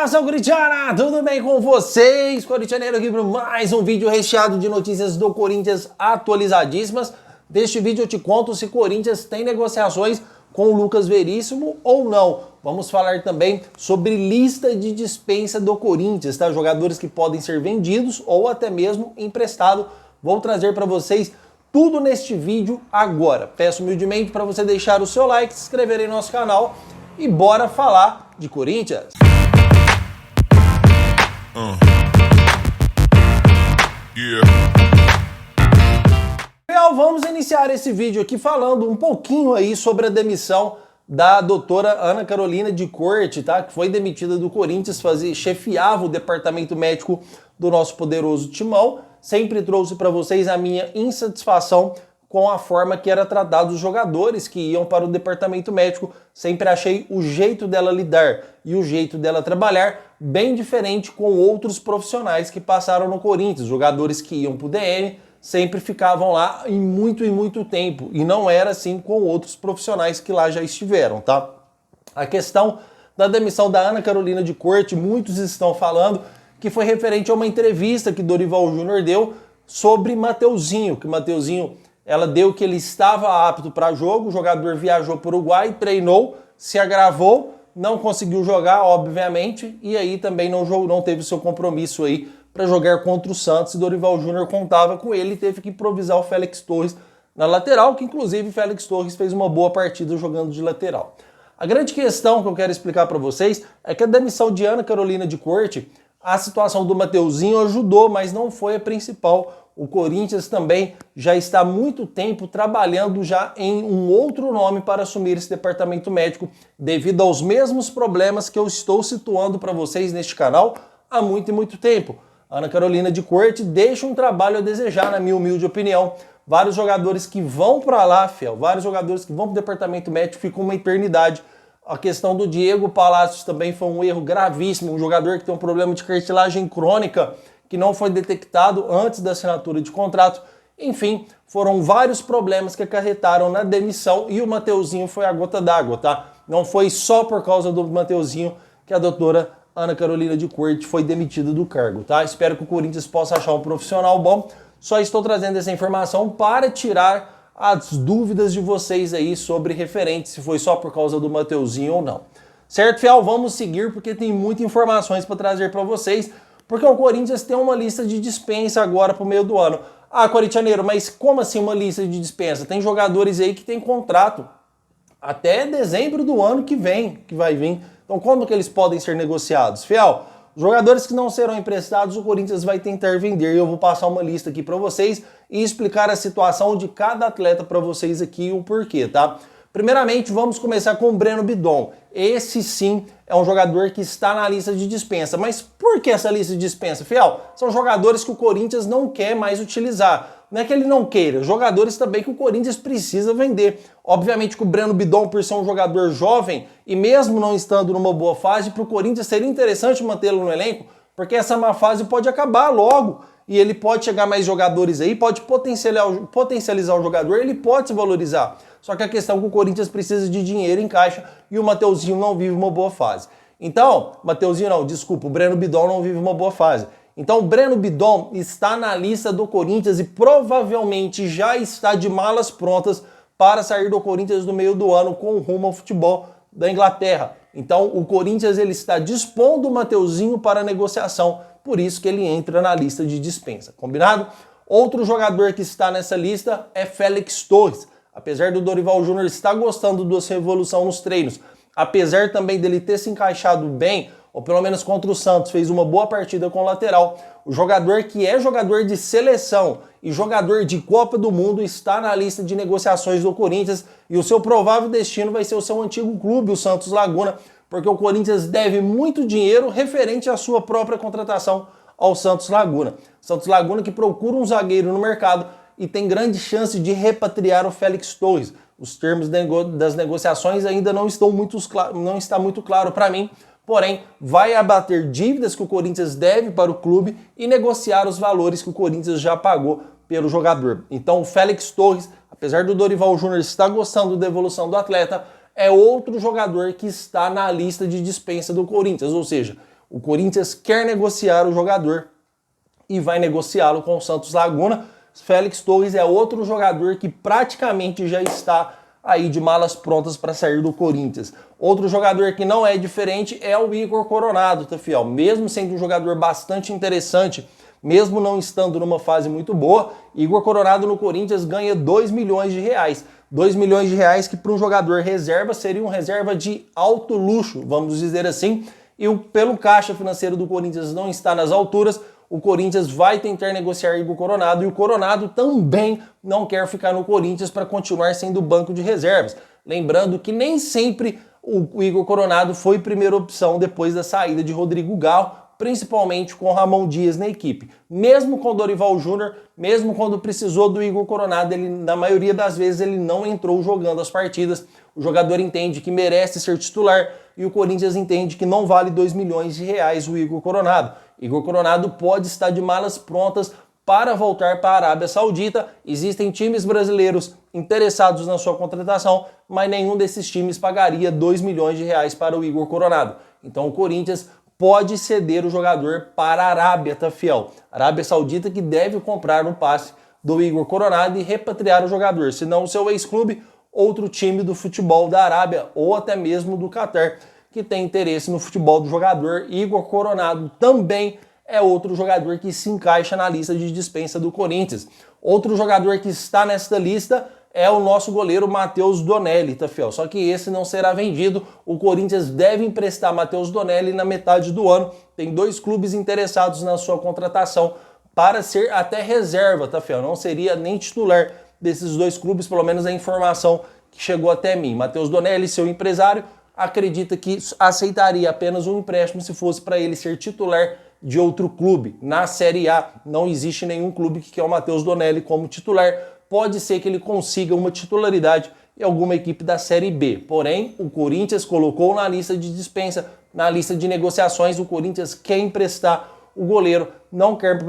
Nação Corintiana, tudo bem com vocês? Corintianeiro aqui para mais um vídeo recheado de notícias do Corinthians atualizadíssimas. Neste vídeo eu te conto se Corinthians tem negociações com o Lucas Veríssimo ou não. Vamos falar também sobre lista de dispensa do Corinthians, tá? Jogadores que podem ser vendidos ou até mesmo emprestados. Vou trazer para vocês tudo neste vídeo agora. Peço humildemente para você deixar o seu like, se inscrever em nosso canal e bora falar de Corinthians. Vamos iniciar esse vídeo aqui falando um pouquinho aí sobre a demissão da doutora Ana Carolina de Corte, tá? Que foi demitida do Corinthians, chefiava o departamento médico do nosso poderoso Timão. Sempre trouxe para vocês a minha insatisfação com a forma que era tratado os jogadores que iam para o departamento médico. Sempre achei o jeito dela lidar e o jeito dela trabalhar bem diferente com outros profissionais que passaram no Corinthians. Jogadores que iam para o DM sempre ficavam lá em muito tempo, e não era assim com outros profissionais que lá já estiveram, tá? A questão da demissão da Ana Carolina de Corte, muitos estão falando que foi referente a uma entrevista que Dorival Júnior deu sobre Mateuzinho, que Mateuzinho, ela deu que ele estava apto para jogo, o jogador viajou para o Uruguai, treinou, se agravou, não conseguiu jogar, obviamente, e aí também não teve seu compromisso aí para jogar contra o Santos, e Dorival Júnior contava com ele e teve que improvisar o Félix Torres na lateral, que inclusive o Félix Torres fez uma boa partida jogando de lateral. A grande questão que eu quero explicar para vocês é que a demissão de Ana Carolina de Corte, a situação do Mateuzinho ajudou, mas não foi a principal. O Corinthians também já está há muito tempo trabalhando já em um outro nome para assumir esse departamento médico, devido aos mesmos problemas que eu estou situando para vocês neste canal há muito tempo. Ana Carolina de Corte deixa um trabalho a desejar, na minha humilde opinião. Vários jogadores que vão para lá, vários jogadores que vão para o departamento médico ficam uma eternidade. A questão do Diego Palacios também foi um erro gravíssimo, um jogador que tem um problema de cartilagem crônica que não foi detectado antes da assinatura de contrato. Enfim, foram vários problemas que acarretaram na demissão e o Mateuzinho foi a gota d'água, tá? Não foi só por causa do Mateuzinho que a doutora Ana Carolina de Corte foi demitida do cargo, tá? Espero que o Corinthians possa achar um profissional bom. Só estou trazendo essa informação para tirar as dúvidas de vocês aí sobre referente se foi só por causa do Mateuzinho ou não. Certo, fiel? Vamos seguir porque tem muitas informações para trazer para vocês, porque o Corinthians tem uma lista de dispensa agora para o meio do ano. Ah, corintianeiro, mas como assim uma lista de dispensa? Tem jogadores aí que tem contrato até dezembro do ano que vai vir. Então como que eles podem ser negociados? Fiel, jogadores que não serão emprestados, o Corinthians vai tentar vender. Eu vou passar uma lista aqui para vocês e explicar a situação de cada atleta para vocês aqui e o porquê, tá? Primeiramente, vamos começar com o Breno Bidon. Esse sim é um jogador que está na lista de dispensa. Mas por que essa lista de dispensa, fiel? São jogadores que o Corinthians não quer mais utilizar. Não é que ele não queira, jogadores também que o Corinthians precisa vender. Obviamente que o Breno Bidon, por ser um jogador jovem e mesmo não estando numa boa fase, para o Corinthians seria interessante mantê-lo no elenco, porque essa má fase pode acabar logo e ele pode chegar mais jogadores aí, pode potencializar o jogador, ele pode se valorizar. Só que a questão é que o Corinthians precisa de dinheiro em caixa e o Mateuzinho não vive uma boa fase. Então, o Breno Bidon não vive uma boa fase. Então o Breno Bidon está na lista do Corinthians e provavelmente já está de malas prontas para sair do Corinthians no meio do ano com rumo ao futebol da Inglaterra. Então o Corinthians ele está dispondo o Mateuzinho para negociação, por isso que ele entra na lista de dispensa, combinado? Outro jogador que está nessa lista é Félix Torres. Apesar do Dorival Júnior estar gostando da sua evolução nos treinos, apesar também dele ter se encaixado bem, ou pelo menos contra o Santos, fez uma boa partida com o lateral. O jogador que é jogador de seleção e jogador de Copa do Mundo está na lista de negociações do Corinthians e o seu provável destino vai ser o seu antigo clube, o Santos Laguna, porque o Corinthians deve muito dinheiro referente à sua própria contratação ao Santos Laguna. Santos Laguna que procura um zagueiro no mercado e tem grande chance de repatriar o Félix Torres. Os termos das negociações ainda não está muito claro para mim, porém vai abater dívidas que o Corinthians deve para o clube e negociar os valores que o Corinthians já pagou pelo jogador. Então o Félix Torres, apesar do Dorival Júnior estar gostando da evolução do atleta, é outro jogador que está na lista de dispensa do Corinthians, ou seja, O Corinthians quer negociar o jogador e vai negociá-lo com o Santos Laguna. Félix Torres é outro jogador que praticamente já está aí de malas prontas para sair do Corinthians. Outro jogador que não é diferente é o Igor Coronado, tá, fiel? Mesmo sendo um jogador bastante interessante, mesmo não estando numa fase muito boa, Igor Coronado no Corinthians ganha 2 milhões de reais. 2 milhões de reais que para um jogador reserva seria um reserva de alto luxo, vamos dizer assim. E pelo caixa financeiro do Corinthians não está nas alturas, o Corinthians vai tentar negociar Igor Coronado e o Coronado também não quer ficar no Corinthians para continuar sendo banco de reservas. Lembrando que nem sempre o Igor Coronado foi primeira opção depois da saída de Rodrigo Gal, principalmente com Ramon Dias na equipe. Mesmo com o Dorival Júnior, mesmo quando precisou do Igor Coronado, ele, na maioria das vezes ele não entrou jogando as partidas. O jogador entende que merece ser titular e o Corinthians entende que não vale 2 milhões de reais o Igor Coronado. Igor Coronado pode estar de malas prontas para voltar para a Arábia Saudita. Existem times brasileiros interessados na sua contratação, mas nenhum desses times pagaria 2 milhões de reais para o Igor Coronado. Então o Corinthians pode ceder o jogador para a Arábia, tá, fiel? Arábia Saudita que deve comprar um passe do Igor Coronado e repatriar o jogador, senão o seu ex-clube, outro time do futebol da Arábia ou até mesmo do Catar, que tem interesse no futebol do jogador. Igor Coronado também é outro jogador que se encaixa na lista de dispensa do Corinthians. Outro jogador que está nesta lista é o nosso goleiro Matheus Donelli, tá, fiel? Só que esse não será vendido. O Corinthians deve emprestar Matheus Donelli na metade do ano. Tem 2 clubes interessados na sua contratação para ser até reserva, tá, fiel? Não seria nem titular desses 2 clubes, pelo menos a informação que chegou até mim. Matheus Donelli, seu empresário, acredita que aceitaria apenas um empréstimo se fosse para ele ser titular de outro clube. Na Série A não existe nenhum clube que quer o Matheus Donelli como titular. Pode ser que ele consiga uma titularidade em alguma equipe da Série B. Porém, o Corinthians colocou na lista de dispensa, na lista de negociações, o Corinthians quer emprestar o goleiro, não quer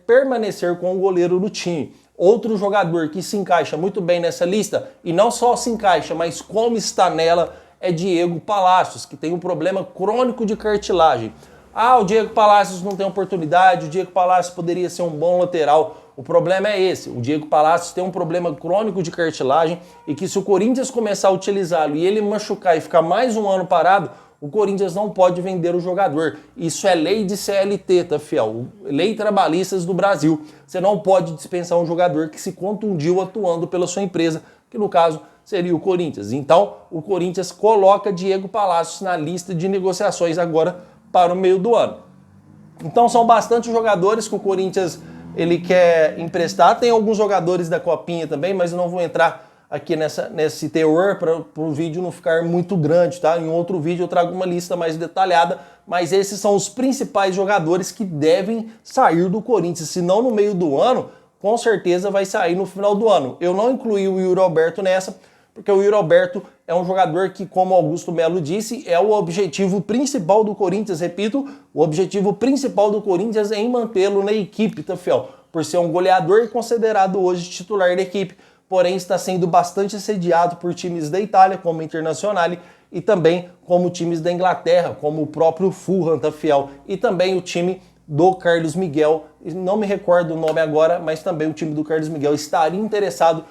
permanecer com o goleiro do time. Outro jogador que se encaixa muito bem nessa lista, e não só se encaixa, mas como está nela, é Diego Palacios, que tem um problema crônico de cartilagem. Ah, o Diego Palacios não tem oportunidade, o Diego Palacios poderia ser um bom lateral. O problema é esse, o Diego Palacios tem um problema crônico de cartilagem e que se o Corinthians começar a utilizá-lo e ele machucar e ficar mais um ano parado, o Corinthians não pode vender o jogador. Isso é lei de CLT, tá, fiel? Lei trabalhistas do Brasil. Você não pode dispensar um jogador que se contundiu atuando pela sua empresa, que no caso seria o Corinthians. Então, o Corinthians coloca Diego Palacios na lista de negociações agora para o meio do ano. Então, são bastante jogadores que o Corinthians ele quer emprestar. Tem alguns jogadores da Copinha também, mas eu não vou entrar aqui nesse teor para o vídeo não ficar muito grande, tá? Em outro vídeo eu trago uma lista mais detalhada, mas esses são os principais jogadores que devem sair do Corinthians. Se não no meio do ano, com certeza vai sair no final do ano. Eu não incluí o Yuri Alberto nessa, porque o Yuri Alberto é um jogador que, como Augusto Melo disse, é o objetivo principal do Corinthians. Repito, o objetivo principal do Corinthians é em mantê-lo na equipe, tá, fiel? Por ser um goleador e considerado hoje titular da equipe, porém está sendo bastante assediado por times da Itália, como o Internazionale, e também como times da Inglaterra, como o próprio Fulham, tá, fiel? E também o time do Carlos Miguel, não me recordo o nome agora, mas também o time do Carlos Miguel estaria interessado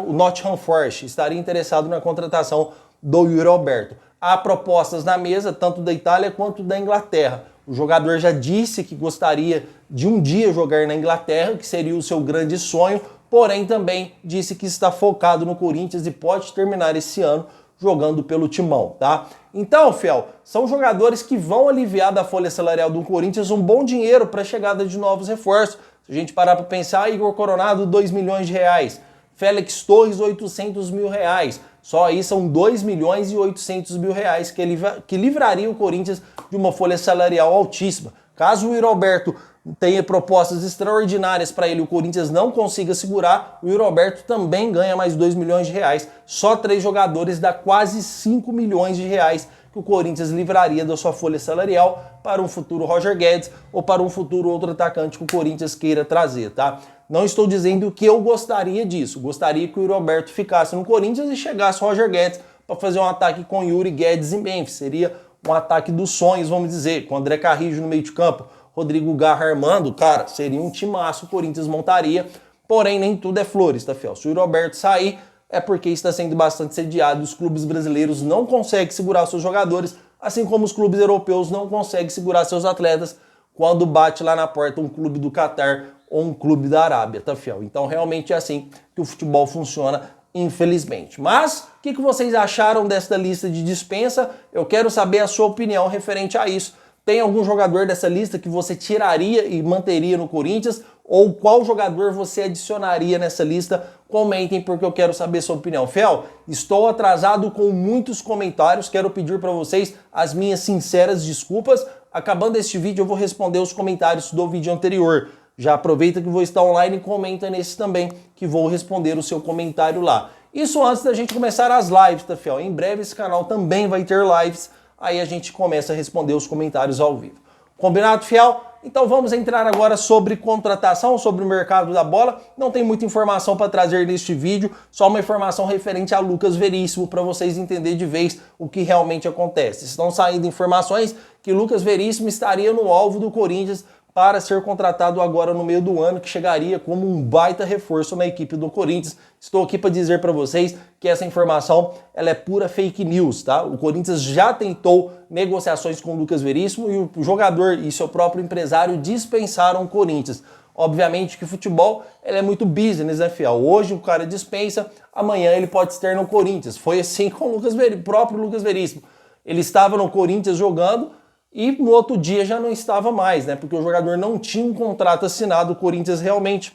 o Nottingham Forest estaria interessado na contratação do Yuri Alberto. Há propostas na mesa, tanto da Itália quanto da Inglaterra. O jogador já disse que gostaria de um dia jogar na Inglaterra, que seria o seu grande sonho, porém também disse que está focado no Corinthians e pode terminar esse ano jogando pelo Timão, tá? Então, fiel, são jogadores que vão aliviar da folha salarial do Corinthians um bom dinheiro para a chegada de novos reforços. Se a gente parar para pensar, Igor Coronado, 2 milhões de reais. Félix Torres, 800 mil reais. Só aí são 2 milhões e 800 mil reais que livraria o Corinthians de uma folha salarial altíssima. Caso o Yuri Alberto tenha propostas extraordinárias para ele, o Corinthians não consiga segurar, o Yuri Alberto também ganha mais 2 milhões de reais. Só 3 jogadores dá quase 5 milhões de reais que o Corinthians livraria da sua folha salarial para um futuro Roger Guedes ou para um futuro outro atacante que o Corinthians queira trazer, tá? Não estou dizendo que eu gostaria disso. Gostaria que o Yuri Alberto ficasse no Corinthians e chegasse o Roger Guedes para fazer um ataque com Yuri, Guedes e Memphis. Seria um ataque dos sonhos, vamos dizer, com André Carrijo no meio de campo, Rodrigo Garra armando, cara, seria um timaço, o Corinthians montaria, porém nem tudo é flores, tá, fiel? Se o Yuri Alberto sair, é porque está sendo bastante sediado e os clubes brasileiros não conseguem segurar seus jogadores, assim como os clubes europeus não conseguem segurar seus atletas quando bate lá na porta um clube do Catar ou um clube da Arábia, tá, fiel? Então realmente é assim que o futebol funciona, infelizmente. Mas o que vocês acharam desta lista de dispensa? Eu quero saber a sua opinião referente a isso. Tem algum jogador dessa lista que você tiraria e manteria no Corinthians? Ou qual jogador você adicionaria nessa lista? Comentem porque eu quero saber sua opinião. Fiel, estou atrasado com muitos comentários, quero pedir para vocês as minhas sinceras desculpas. Acabando este vídeo eu vou responder os comentários do vídeo anterior. Já aproveita que vou estar online e comenta nesse também, que vou responder o seu comentário lá. Isso antes da gente começar as lives, tá, fiel? Em breve esse canal também vai ter lives, aí a gente começa a responder os comentários ao vivo. Combinado, fiel? Então vamos entrar agora sobre contratação, sobre o mercado da bola. Não tem muita informação para trazer neste vídeo, só uma informação referente a Lucas Veríssimo para vocês entenderem de vez o que realmente acontece. Estão saindo informações que Lucas Veríssimo estaria no alvo do Corinthians para ser contratado agora no meio do ano, que chegaria como um baita reforço na equipe do Corinthians. Estou aqui para dizer para vocês que essa informação ela é pura fake news, tá? O Corinthians já tentou negociações com o Lucas Veríssimo e o jogador e seu próprio empresário dispensaram o Corinthians. Obviamente que futebol ele é muito business, né, fiel? Hoje o cara dispensa, amanhã ele pode estar no Corinthians. Foi assim com o próprio Lucas Veríssimo. Ele estava no Corinthians jogando, e no outro dia já não estava mais, né? Porque o jogador não tinha um contrato assinado, o Corinthians realmente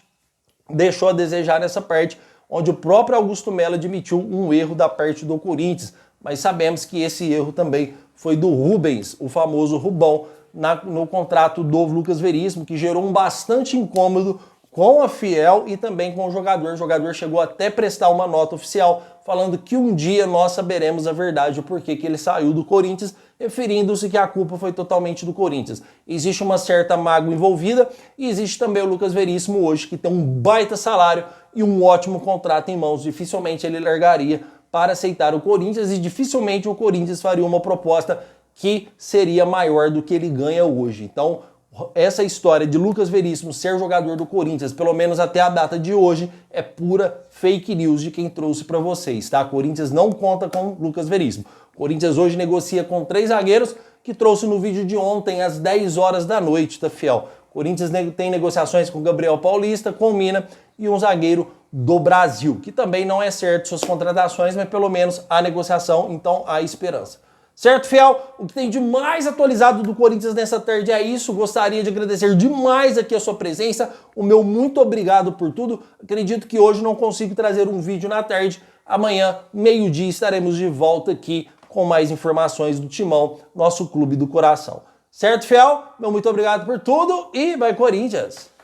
deixou a desejar nessa parte, onde o próprio Augusto Melo admitiu um erro da parte do Corinthians. Mas sabemos que esse erro também foi do Rubens, o famoso Rubão, no contrato do Lucas Veríssimo, que gerou um bastante incômodo com a Fiel e também com o jogador. O jogador chegou até a prestar uma nota oficial falando que um dia nós saberemos a verdade, o porquê que ele saiu do Corinthians, referindo-se que a culpa foi totalmente do Corinthians. Existe uma certa mágoa envolvida e existe também o Lucas Veríssimo hoje, que tem um baita salário e um ótimo contrato em mãos. Dificilmente ele largaria para aceitar o Corinthians e dificilmente o Corinthians faria uma proposta que seria maior do que ele ganha hoje. Então, essa história de Lucas Veríssimo ser jogador do Corinthians, pelo menos até a data de hoje, é pura fake news de quem trouxe para vocês, tá? Corinthians não conta com Lucas Veríssimo. Corinthians hoje negocia com 3 zagueiros que trouxe no vídeo de ontem às 10 horas da noite, tá, fiel? Corinthians tem negociações com Gabriel Paulista, com Mina e um zagueiro do Brasil, que também não é certo suas contratações, mas pelo menos há negociação, então há esperança. Certo, fiel? O que tem de mais atualizado do Corinthians nessa tarde é isso. Gostaria de agradecer demais aqui a sua presença. O meu muito obrigado por tudo. Acredito que hoje não consigo trazer um vídeo na tarde. Amanhã, meio-dia, estaremos de volta aqui com mais informações do Timão, nosso clube do coração. Certo, fiel? Meu muito obrigado por tudo e vai Corinthians!